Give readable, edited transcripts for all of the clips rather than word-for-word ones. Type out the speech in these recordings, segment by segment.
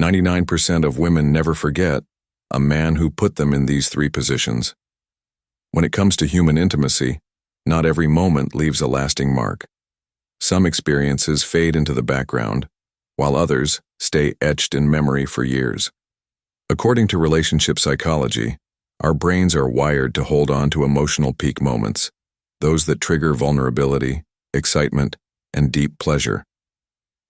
99% of women never forget a man who put them in these three positions. When it comes to human intimacy, not every moment leaves a lasting mark. Some experiences fade into the background, while others stay etched in memory for years. According to relationship psychology, our brains are wired to hold on to emotional peak moments, those that trigger vulnerability, excitement, and deep pleasure.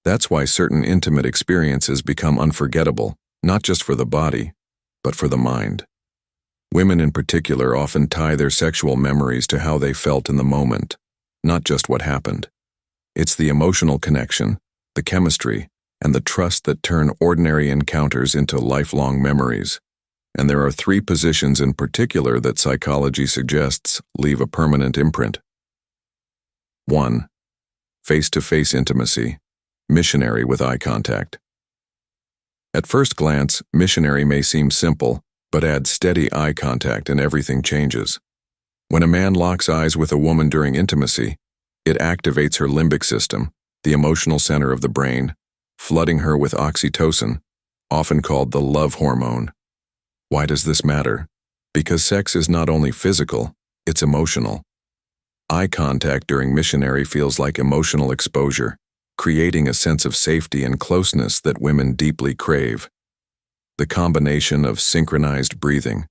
That's why certain intimate experiences become unforgettable, not just for the body, but for the mind. Women in particular often tie their sexual memories to how they felt in the moment, not just what happened. It's the emotional connection, the chemistry, and the trust that turn ordinary encounters into lifelong memories. And there are three positions in particular that psychology suggests leave a permanent imprint. 1. Face-to-face intimacy, missionary with eye contact. At first glance, missionary may seem simple, but add steady eye contact and everything changes. When a man locks eyes with a woman during intimacy, it activates her limbic system, the emotional center of the brain, flooding her with oxytocin, often called the love hormone. Why does this matter? Because sex is not only physical, it's emotional. Eye contact during missionary feels like emotional exposure, creating a sense of safety and closeness that women deeply crave. The combination of synchronized breathing,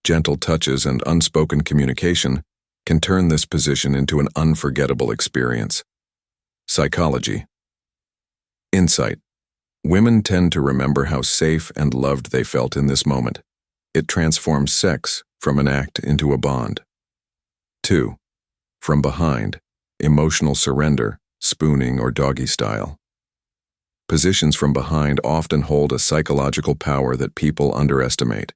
gentle touches, and unspoken communication can turn this position into an unforgettable experience. Psychology. Insight. Women tend to remember how safe and loved they felt in this moment. It transforms sex from an act into a bond. 2. From behind, emotional surrender, spooning or doggy style. Positions from behind often hold a psychological power that people underestimate.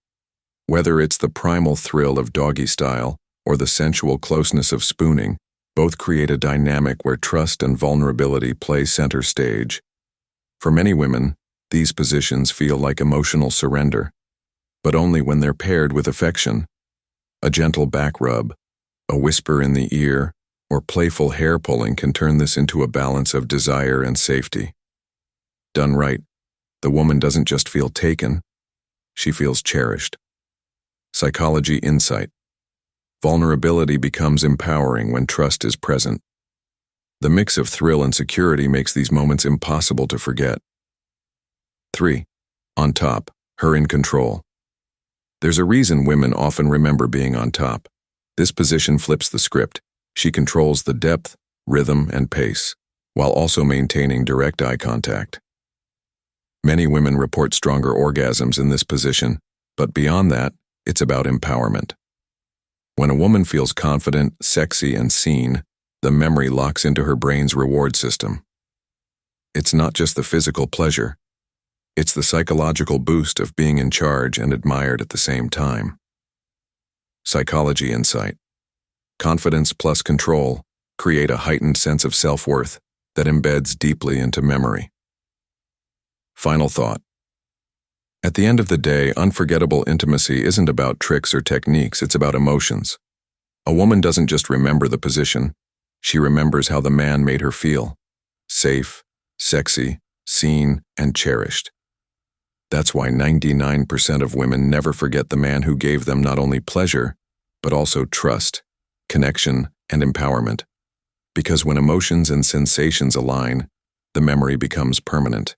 Whether it's the primal thrill of doggy style or the sensual closeness of spooning, both create a dynamic where trust and vulnerability play center stage. For many women, these positions feel like emotional surrender, but only when they're paired with affection. A gentle back rub, a whisper in the ear, or playful hair pulling can turn this into a balance of desire and safety. Done right, the woman doesn't just feel taken, she feels cherished. Psychology insight. Vulnerability becomes empowering when trust is present. The mix of thrill and security makes these moments impossible to forget. 3. On top, her in control. There's a reason women often remember being on top. This position flips the script. She controls the depth, rhythm, and pace, while also maintaining direct eye contact. Many women report stronger orgasms in this position, but beyond that, it's about empowerment. When a woman feels confident, sexy, and seen, the memory locks into her brain's reward system. It's not just the physical pleasure, it's the psychological boost of being in charge and admired at the same time. Psychology insight. Confidence plus control create a heightened sense of self-worth that embeds deeply into memory. Final thought. At the end of the day, unforgettable intimacy isn't about tricks or techniques, it's about emotions. A woman doesn't just remember the position, she remembers how the man made her feel. Safe, sexy, seen, and cherished. That's why 99% of women never forget the man who gave them not only pleasure, but also trust, connection, and empowerment. Because when emotions and sensations align, the memory becomes permanent.